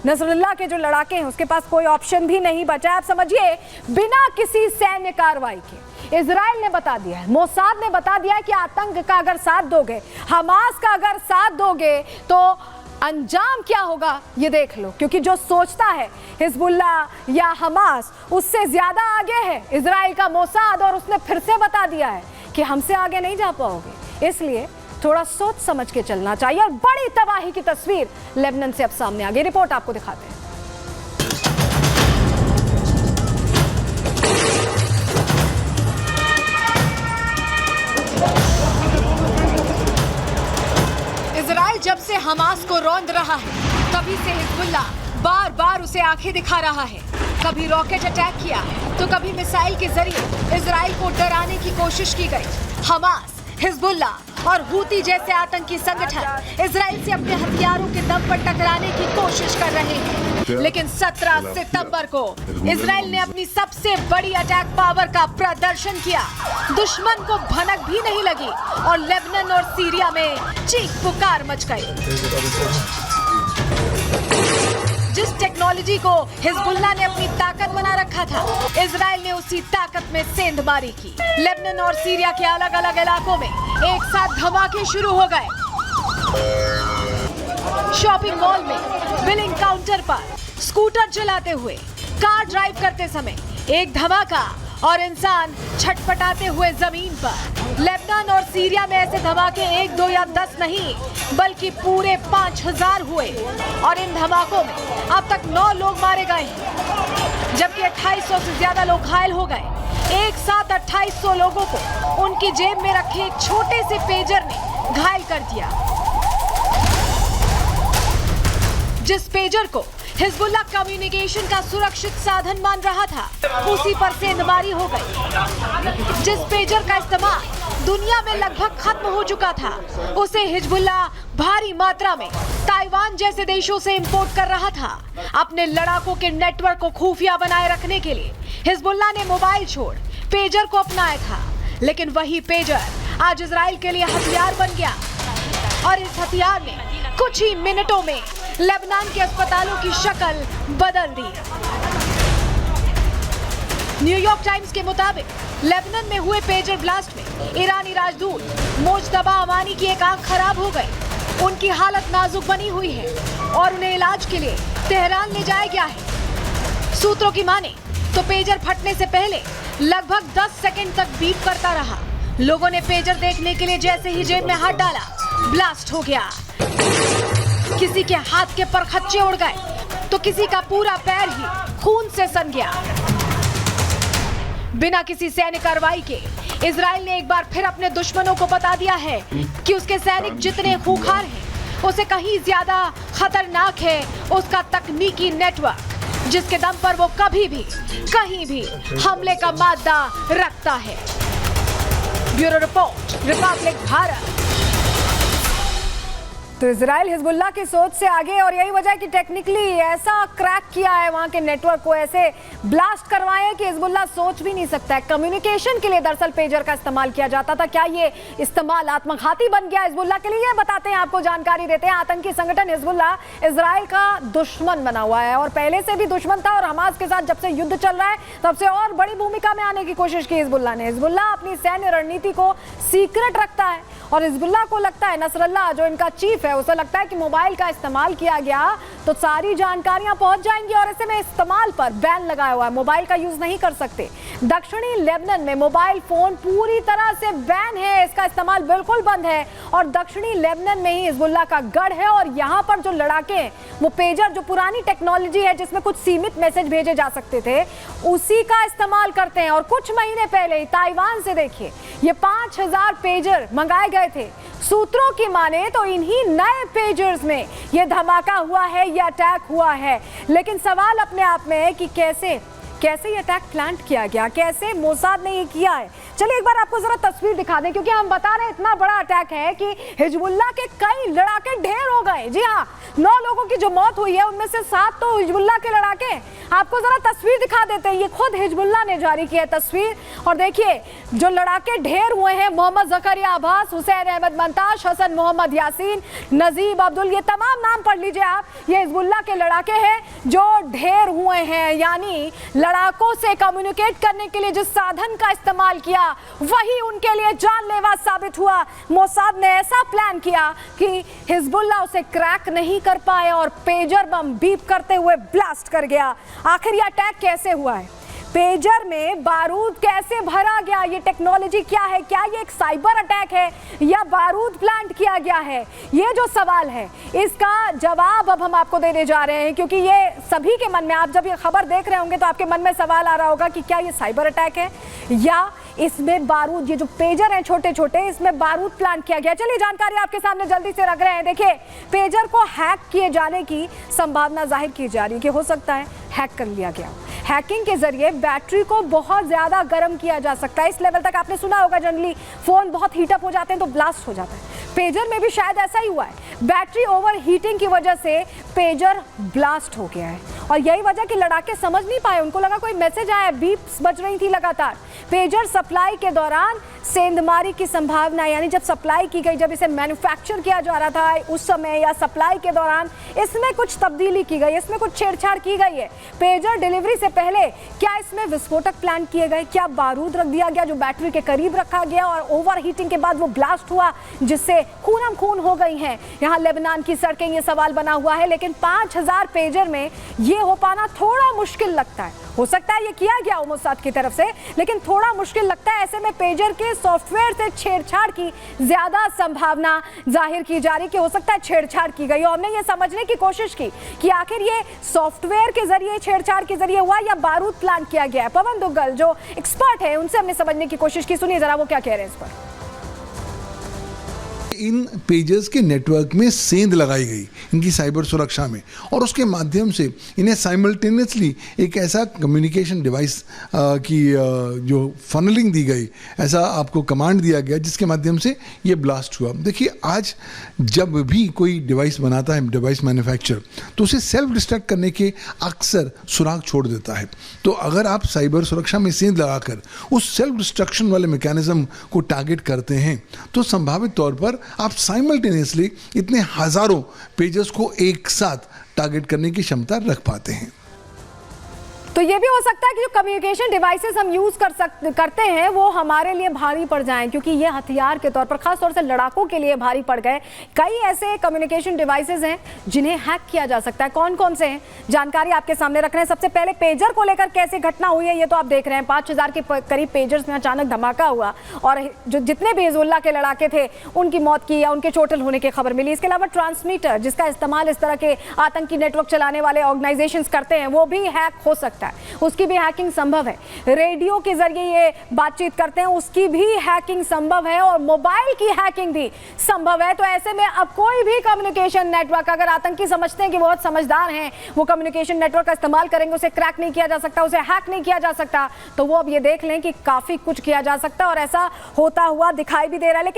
Nasrallah के जो लड़ाके हैं उसके पास कोई ऑप्शन भी नहीं बचा। आप समझिए, बिना किसी सैन्य कार्रवाई के इजराइल ने बता दिया है, मोसाद ने बता दिया है कि आतंक का अगर साथ दोगे, हमास का अगर साथ दोगे तो अंजाम क्या होगा ये देख लो। क्योंकि जो सोचता है हिजबुल्लाह या हमास उससे ज्यादा आगे है इजराइल का मोसाद, और उसने फिर से बता दिया है कि हमसे आगे नहीं जा पाओगे। इसलिए थोड़ा सोच समझ के चलना चाहिए। और बड़ी तबाही की तस्वीर लेबनान से अब सामने आ गई, रिपोर्ट आपको दिखाते हैं। इजराइल जब से हमास को रौंद रहा है तभी से हिजबुल्लाह बार बार उसे आंखें दिखा रहा है। कभी रॉकेट अटैक किया तो कभी मिसाइल के जरिए इजराइल को डराने की कोशिश की गई। हमास, हिजबुल्लाह और हूती जैसे आतंकी संगठन इजराइल से अपने हथियारों के दम पर टकराने की कोशिश कर रहे हैं। लेकिन 17 सितंबर को इजराइल ने अपनी सबसे बड़ी अटैक पावर का प्रदर्शन किया। दुश्मन को भनक भी नहीं लगी और लेबनान और सीरिया में चीख पुकार मच गई। जिस टेक्नोलॉजी को हिजबुल्लाह ने अपनी ताकत बना रखा था, इजराइल ने उसी ताकत में सेंधमारी की। लेबनान और सीरिया के अलग अलग इलाकों में एक साथ धमाके शुरू हो गए। शॉपिंग मॉल में, बिलिंग काउंटर पर, स्कूटर चलाते हुए, कार ड्राइव करते समय एक धमाका और इंसान छटपटाते हुए जमीन पर। लेबनान और सीरिया में ऐसे धमाके 1, 2 या 10 नहीं बल्कि पूरे 5000 हुए और इन धमाकों में अब तक 9 लोग मारे गए हैं, जबकि 2800 से ज्यादा लोग घायल हो गए। एक साथ 2800 लोगों को उनकी जेब में रखे एक छोटे से पेजर ने घायल कर दिया। जिस पेजर को हिजबुल्लाह कम्युनिकेशन का सुरक्षित साधन मान रहा था, उसी पर सेंधमारी हो गई। जिस पेजर का इस्तेमाल दुनिया में लगभग खत्म हो चुका था, उसे हिजबुल्लाह भारी मात्रा में ताइवान जैसे देशों से इंपोर्ट कर रहा था। अपने लड़ाकों के नेटवर्क को खुफिया बनाए रखने के लिए हिजबुल्लाह ने मोबाइल छोड़ पेजर को अपनाया था। लेकिन वही पेजर आज इजराइल के लिए हथियार बन गया और इस हथियार ने कुछ ही मिनटों में लेबनान के अस्पतालों की शक्ल बदल दी। न्यूयॉर्क टाइम्स के मुताबिक लेबनान में हुए पेजर ब्लास्ट में ईरानी राजदूत मोजतबा अमानी की एक आंख खराब हो गई। उनकी हालत नाजुक बनी हुई है और उन्हें इलाज के लिए तेहरान ले जाया गया है। सूत्रों की माने तो पेजर फटने से पहले लगभग 10 सेकंड तक बीप करता रहा। लोगों ने पेजर देखने के लिए जैसे ही जेब में हाथ डाला, ब्लास्ट हो गया। किसी के हाथ के परखच्चे उड़ गए तो किसी का पूरा पैर ही खून से सन गया। बिना किसी सैन्य कार्रवाई के इजराइल ने एक बार फिर अपने दुश्मनों को बता दिया है कि उसके सैनिक जितने खूंखार हैं, उसे कहीं ज्यादा खतरनाक है उसका तकनीकी नेटवर्क, जिसके दम पर वो कभी भी कहीं भी हमले का मादा रखता है। Bureau report, Republic Bharat. तो इजराइल हिजबुल्लाह की सोच से आगे, और यही वजह है कि टेक्निकली ऐसा क्रैक किया है वहां के नेटवर्क को, ऐसे ब्लास्ट करवाए कि हिजबुल्लाह सोच भी नहीं सकता है। कम्युनिकेशन के लिए दरअसल पेजर का इस्तेमाल किया जाता था। क्या ये इस्तेमाल आत्मघाती बन गया हिजबुल्लाह के लिए? ये बताते हैं, आपको जानकारी देते हैं। आतंकी संगठन हिजबुल्लाह इजराइल का दुश्मन बना हुआ है और पहले से भी दुश्मन था, और हमास के साथ जब से युद्ध चल रहा है तब से और बड़ी भूमिका में आने की कोशिश की हिजबुल्लाह ने। हिजबुल्लाह अपनी सैन्य रणनीति को सीक्रेट रखता है और हिजबुल्लाह को लगता है, नसरुल्लाह जो इनका चीफ है, उसे लगता है कि मोबाइल का इस्तेमाल किया गया तो सारी जानकारियां पहुंच जाएंगी और ऐसे में इस्तेमाल पर बैन लगाया हुआ है, मोबाइल का यूज नहीं कर सकते। दक्षिणी लेबनान में मोबाइल फोन पूरी तरह से बैन है, इसका इस्तेमाल बिल्कुल बंद है और दक्षिणी लेबनान में ही हिजबुल्लाह का गढ़ है। और यहाँ पर जो लड़ाके हैं, वो पेजर जो पुरानी टेक्नोलॉजी है जिसमें कुछ सीमित मैसेज भेजे जा सकते थे, उसी का इस्तेमाल करते हैं। और कुछ महीने पहले ही ताइवान से देखिए ये 5000 पेजर मंगाए गए थे। सूत्रों की माने तो इन्हीं नए पेजर्स में ये धमाका हुआ है, ये अटैक हुआ है। लेकिन सवाल अपने आप में है कि कैसे कैसे ये अटैक प्लान किया गया, कैसे मोसाद ने ये किया है। चलिए एक बार आपको जरा तस्वीर दिखा दें, क्योंकि हम बता रहे हैं इतना बड़ा अटैक है कि हिजबुल्लाह के कई लड़ाके ढेर हो गए। जी हाँ, 9 लोगों की जो मौत हुई है उनमें से 7 तो हिजबुल्लाह के लड़ाके। आपको जरा तस्वीर दिखा देते हैं, ये खुद हिजबुल्लाह ने जारी की है तस्वीर। और देखिए जो लड़ाके ढेर हुए हैं, मोहम्मद जकरिया अब्बास, हुसैन अहमद मंताश, हसन मोहम्मद यासीन, नजीब अब्दुल, ये तमाम नाम पढ़ लीजिए आप। ये हिजबुल्लाह के लड़ाके हैं जो ढेर हुए हैं। यानी लड़ाकों से कम्युनिकेट करने के लिए जिस साधन का इस्तेमाल किया वही उनके लिए जानलेवा साबित हुआ। मोसाद ने ऐसा प्लान किया कि हिजबुल्लाह उसे क्रैक नहीं कर पाए और पेजर बम बीप करते हुए ब्लास्ट कर गया। आखिर यह अटैक कैसे हुआ है, पेजर में बारूद कैसे भरा गया, ये टेक्नोलॉजी क्या है, क्या ये एक साइबर अटैक है या बारूद प्लांट किया गया है, ये जो सवाल है इसका जवाब अब हम आपको देने जा रहे हैं। क्योंकि ये सभी के मन में, आप जब ये खबर देख रहे होंगे तो आपके मन में सवाल आ रहा होगा कि क्या ये साइबर अटैक है या इसमें बारूद, ये जो पेजर हैं छोटे छोटे, इसमें बारूद प्लांट किया गया। चलिए जानकारी आपके सामने जल्दी से रख रहे हैं। देखिए पेजर को हैक किए जाने की संभावना जाहिर की जा रही है कि हो सकता है हैक कर लिया गया। हैकिंग के जरिए बैटरी को बहुत ज्यादा गर्म किया जा सकता है। इस लेवल तक आपने सुना होगा, जनरली फोन बहुत हीटअप हो जाते हैं तो ब्लास्ट हो जाता है। पेजर में भी शायद ऐसा ही हुआ है, बैटरी ओवर हीटिंग की वजह से पेजर ब्लास्ट हो गया है। और यही वजह कि लड़ाके समझ नहीं पाए, उनको लगा कोई मैसेज आया, बीप्स बज रही थी लगातार। पेजर सप्लाई के दौरान सेंधमारी की संभावना, यानी जब सप्लाई की गई, जब इसे मैन्युफैक्चर किया जा रहा था उस समय या सप्लाई के दौरान इसमें कुछ तब्दीली की गई, इसमें कुछ छेड़छाड़ की गई है। पेजर डिलीवरी से पहले क्या इसमें विस्फोटक प्लान किए गए, क्या बारूद रख दिया गया जो बैटरी के करीब रखा गया और ओवर हीटिंग के बाद वो ब्लास्ट हुआ जिससे खूनम खून हो गई हैं यहाँ लेबनान की सड़कें, ये सवाल बना हुआ है। लेकिन 5000 पेजर में ये हो पाना थोड़ा मुश्किल लगता है। हो सकता है ये किया गया हो मोसाद की तरफ से, लेकिन थोड़ा मुश्किल लगता है। ऐसे में पेजर के सॉफ्टवेयर से छेड़छाड़ की ज्यादा संभावना जाहिर की जा रही कि हो सकता है छेड़छाड़ की गई हो। हमने ये समझने की कोशिश की कि आखिर ये सॉफ्टवेयर के जरिए, छेड़छाड़ के जरिए हुआ या बारूद प्लान किया गया है। पवन दुग्गल जो एक्सपर्ट है उनसे हमने समझने की कोशिश की, सुनिए जरा वो क्या कह रहे हैं इस पर। इन पेजेस के नेटवर्क में सेंध लगाई गई इनकी साइबर सुरक्षा में, और उसके माध्यम से इन्हें साइमल्टेनियसली एक ऐसा कम्युनिकेशन डिवाइस की जो फनलिंग दी गई, ऐसा आपको कमांड दिया गया जिसके माध्यम से ये ब्लास्ट हुआ। देखिए आज जब भी कोई डिवाइस बनाता है, डिवाइस मैन्युफैक्चर, तो उसे सेल्फ डिस्ट्रक्ट करने के अक्सर सुराग छोड़ देता है। तो अगर आप साइबर सुरक्षा में सेंध लगाकर उस सेल्फ डिस्ट्रक्शन वाले मैकेनिज्म को टारगेट करते हैं तो संभावित तौर पर आप साइमल्टेनियसली इतने हजारों पेजेस को एक साथ टारगेट करने की क्षमता रख पाते हैं। तो ये भी हो सकता है कि जो कम्युनिकेशन डिवाइसेस हम यूज करते हैं वो हमारे लिए भारी पड़ जाएं, क्योंकि ये हथियार के तौर पर खास तौर से लड़ाकों के लिए भारी पड़ गए। कई ऐसे कम्युनिकेशन डिवाइसेस हैं जिन्हें हैक किया जा सकता है। कौन कौन से हैं, जानकारी आपके सामने रख रहे हैं। सबसे पहले पेजर को लेकर कैसे घटना हुई है ये तो आप देख रहे हैं। 5000 के करीब पेजर्स में अचानक धमाका हुआ और जो जितने भी हिजबुल्लाह के लड़ाके थे उनकी मौत की या उनके चोटिल होने की खबर मिली। इसके अलावा ट्रांसमीटर जिसका इस्तेमाल इस तरह के आतंकी नेटवर्क चलाने वाले ऑर्गेनाइजेशंस करते हैं वो भी हैक हो सकता है, उसकी भी हैकिंग संभव है। रेडियो के जरिए ये बातचीत करते हैं, उसकी भी हैकिंग संभव है और मोबाइल की हैकिंग भी संभव है। तो ऐसे में अब कोई भी कम्युनिकेशन नेटवर्क, अगर आतंकी समझते हैं कि बहुत समझदार हैं, वो कम्युनिकेशन नेटवर्क का इस्तेमाल करेंगे, उसे क्रैक नहीं किया जा सकता, उसे हैक नहीं किया जा सकता, तो वो अब ये देख लें कि काफी कुछ किया जा सकता है और ऐसा होता हुआ दिखाई भी दे रहा है। लेकिन